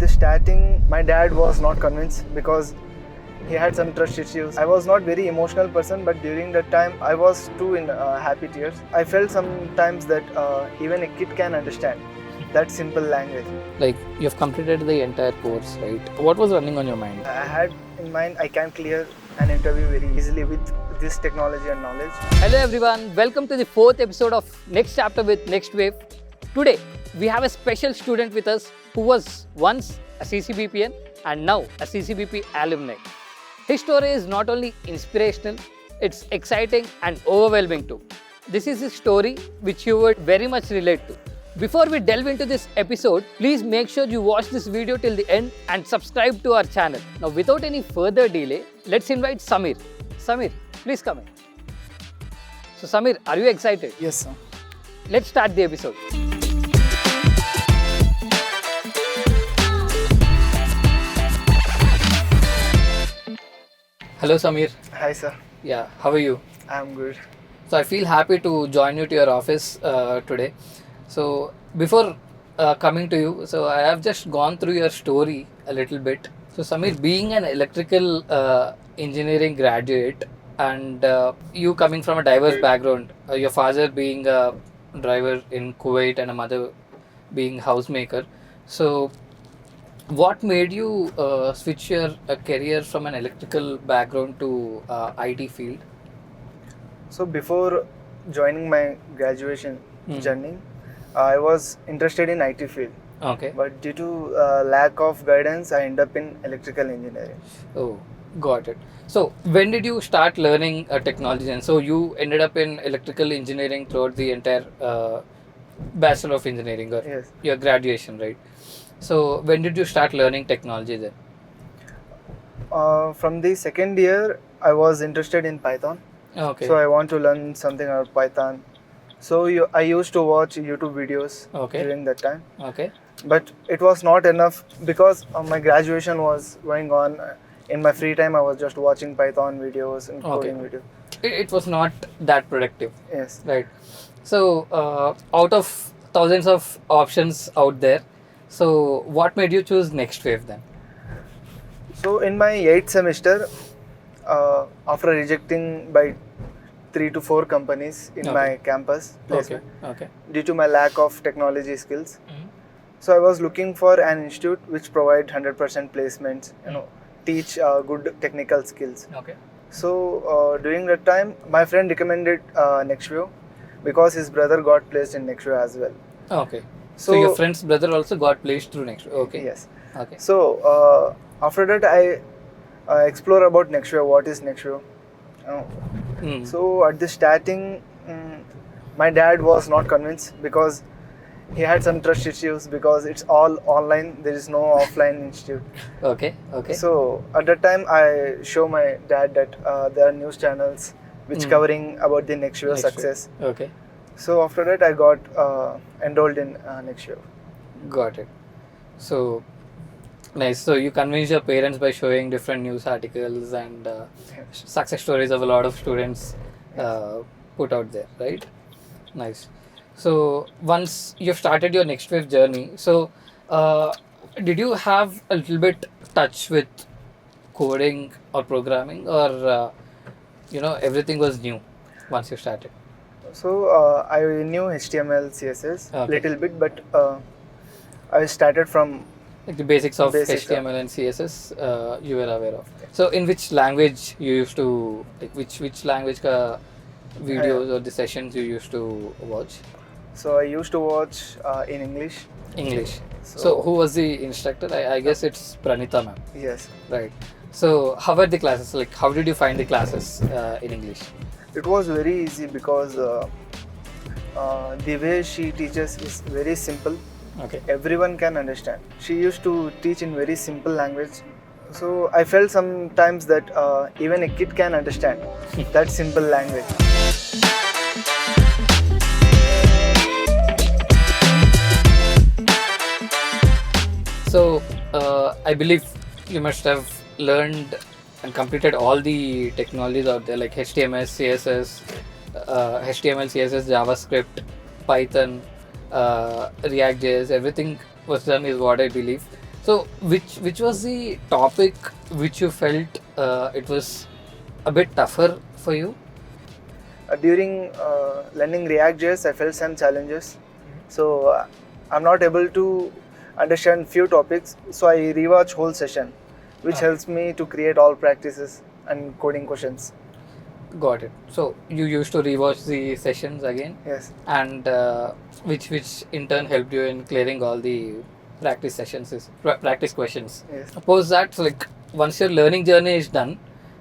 the starting, my dad was not convinced because he had some trust issues. I was not very emotional person, but during that time, I was too in happy tears. I felt sometimes that even a kid can understand that simple language. Like you've completed the entire course, right? What was running on your mind? I had in mind I can clear an interview very easily with this technology and knowledge. Hello everyone, welcome to the fourth episode of Next Chapter with Next Wave. Today we have a special student with us who was once a CCBPN and now a CCBP alumni. His story is not only inspirational, it's exciting and overwhelming too. This is a story which you would very much relate to. Before we delve into this episode, please make sure you watch this video till the end and subscribe to our channel. Now without any further delay, let's invite Samir. Samir, please come in. So Samir, are you excited? Yes, sir. Let's start the episode. Hello, Samir. Hi, sir. Yeah, how are you? I'm good. So I feel happy to join you to your office today. So before coming to you, so I have just gone through your story a little bit. So Samir, being an electrical engineering graduate and you coming from a diverse background, your father being a driver in Kuwait and a mother being housemaker. So what made you switch your career from an electrical background to IT field? So before joining my graduation journey, I was interested in IT field. Okay. But due to lack of guidance, I ended up in electrical engineering. Oh, got it. So when did you start learning technology? And so you ended up in electrical engineering throughout the entire Bachelor of Engineering or Yes. your graduation, right? So when did you start learning technology then? From the second year, I was interested in Python. Okay. So I want to learn something about Python. So I used to watch YouTube videos Okay. during that time. Okay. But it was not enough because my graduation was going on. In my free time, I was just watching Python videos and coding videos. It was not that productive, Yes. right? So out of thousands of options out there, so what made you choose Next Wave then? So in my 8th semester, after rejecting by 3 to 4 companies in my campus placement Okay. due to my lack of technology skills, Mhm. so I was looking for an institute which provide 100% placements, teach good technical skills. Okay. So during that time, my friend recommended Nextwave because his brother got placed in Nextwave as well. Okay. So your friend's brother also got placed through Next Wave. Okay. Yes. Okay. So after that, I explore about Nextwave. What is Nextwave? So at the starting, my dad was not convinced because he had some trust issues because it's all online. There is no offline institute. Okay. Okay. So at that time, I show my dad that there are news channels which covering about the Nextwave success. Okay. So after that, I got enrolled in Nextwave. Got it. So nice. So you convinced your parents by showing different news articles and success stories of a lot of students put out there, right? Nice. So once you've started your Next Wave journey, so did you have a little bit touch with coding or programming, or everything was new once you started? So I knew HTML, CSS Okay. little bit, but I started from Like the basics of Basics, HTML and CSS, you were aware of. So in which language you used to, like which language ka videos or the sessions you used to watch? So I used to watch in English. English. So who was the instructor? I guess it's Pranita ma'am, Yes, right? So how were the classes? Like how did you find the classes in English? it was very easy because the way she teaches is very simple. Okay. Everyone can understand. She used to teach in very simple language. So I felt sometimes that even a kid can understand that simple language. So I believe you must have learned and completed all the technologies out there like HTML, CSS, JavaScript, Python, React.js, everything was done is what I believe. So, which was the topic which you felt it was a bit tougher for you? During learning React.js, I felt some challenges. So I'm not able to understand few topics. So I rewatch whole session, which Okay. helps me to create all practices and coding questions. Got it. So you used to rewatch the sessions again, Yes. and which in turn helped you in clearing all the practice sessions, practice questions. Yes. Suppose that like once your learning journey is done,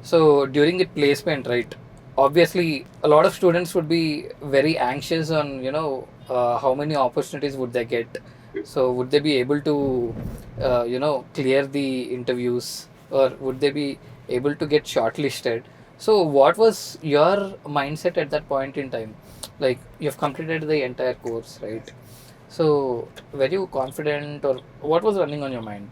so during the placement, right? Obviously, a lot of students would be very anxious on how many opportunities would they get. So would they be able to clear the interviews, or would they be able to get shortlisted? So what was your mindset at that point in time? Like you've completed the entire course, right? So were you confident, or what was running on your mind?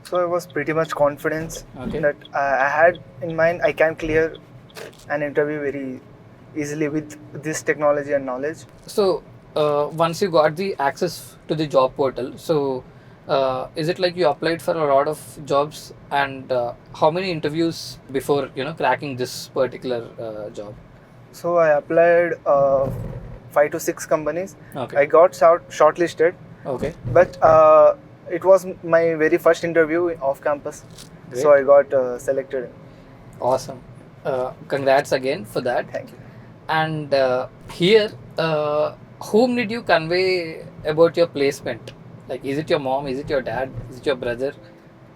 So I was pretty much confident Okay. that I had in mind I can clear an interview very easily with this technology and knowledge. So once you got the access to the job portal, so is it like you applied for a lot of jobs, and how many interviews before cracking this particular job? So I applied 5 to 6 companies. Okay. I got shortlisted, Okay. but it was my very first interview off campus. Great. So I got selected. Awesome. Congrats again for that. Thank you. And here, whom did you convey about your placement? Like, is it your mom? Is it your dad? Is it your brother?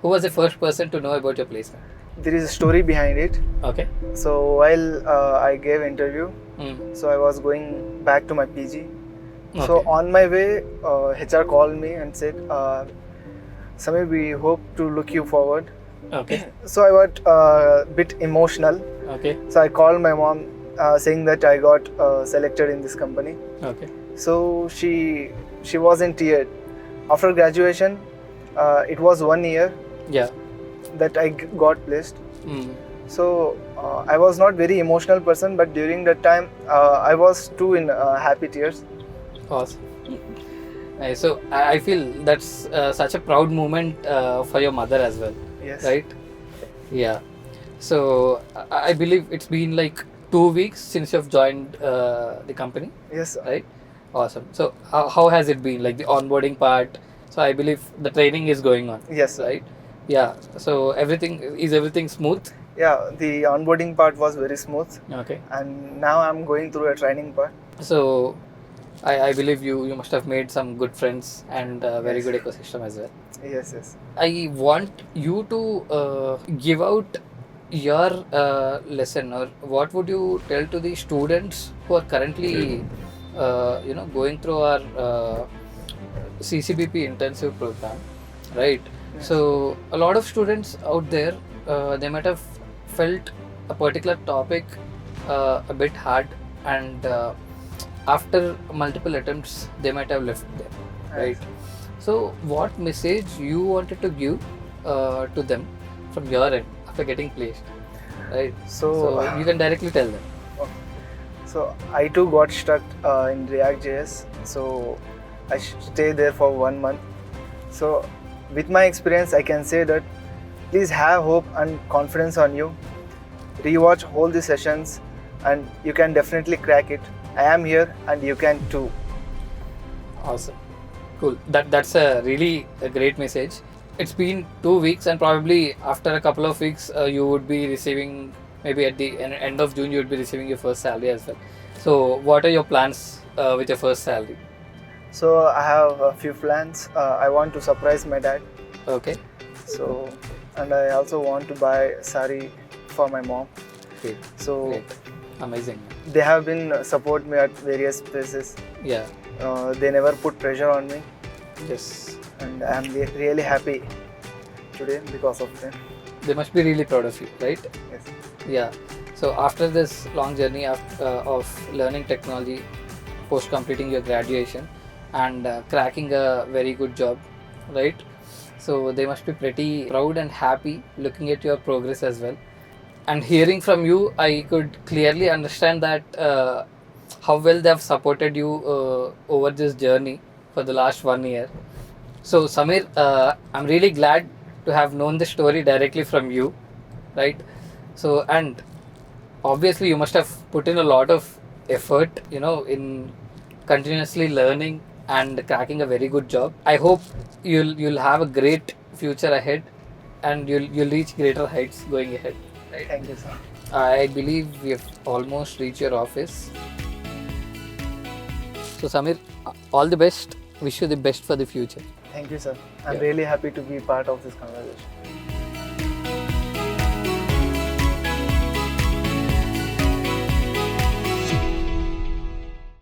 Who was the first person to know about your placement? There is a story behind it. Okay. So while I gave interview, Mm. so I was going back to my PG. So Okay. on my way, HR called me and said, Samir, we hope to look you forward. Okay. So I got a bit emotional. Okay. So I called my mom saying that I got selected in this company. Okay. So she was in tears. After graduation, it was 1 year Yeah. that I got placed. Mm. So I was not very emotional person, but during that time I was too in happy tears. Awesome. So I feel that's such a proud moment for your mother as well, Yes. right? Yeah. So I believe it's been like 2 weeks since you've joined the company, Yes. right? Awesome. So how has it been, like the onboarding part? So I believe the training is going on, Yes. right? Yeah. So everything smooth? Yeah. The onboarding part was very smooth, Okay. and now I'm going through a training part. So I believe you must have made some good friends and a very Yes. good ecosystem as well. Yes. Yes. I want you to give out your lesson, or what would you tell to the students who are currently going through our CCBP intensive program, right? Yes. So a lot of students out there, they might have felt a particular topic a bit hard, and after multiple attempts they might have left them, right? So what message you wanted to give to them from your end after getting placed, right? So you can directly tell them. So I too got stuck in React.js. So I stayed there for 1 month. So with my experience, I can say that please have hope and confidence on you. Rewatch all the sessions, and you can definitely crack it. I am here, and you can too. Awesome. Cool. That's a really a great message. It's been 2 weeks, and probably after a couple of weeks, you would be receiving, maybe at the end of June, you would be receiving your first salary as well. So, what are your plans with your first salary? So I have a few plans. I want to surprise my dad. Okay. So, and I also want to buy sari for my mom. Great. So Great. Amazing. they have been support me at various places. Yeah. They never put pressure on me, Yes. and I am really happy today because of them. They must be really proud of you, right? Yes. Yeah. So after this long journey of learning technology, post completing your graduation, and cracking a very good job, right? So they must be pretty proud and happy looking at your progress as well. And hearing from you, I could clearly understand that how well they have supported you over this journey for the last 1 year. So Samir, I'm really glad to have known the story directly from you, right? So, and obviously you must have put in a lot of effort, in continuously learning and cracking a very good job. I hope you'll have a great future ahead, and you'll reach greater heights going ahead, right? Thank you, sir. I believe we have almost reached your office. So Samir, all the best. Wish you the best for the future. Thank you, sir. I'm Yeah. really happy to be part of this conversation.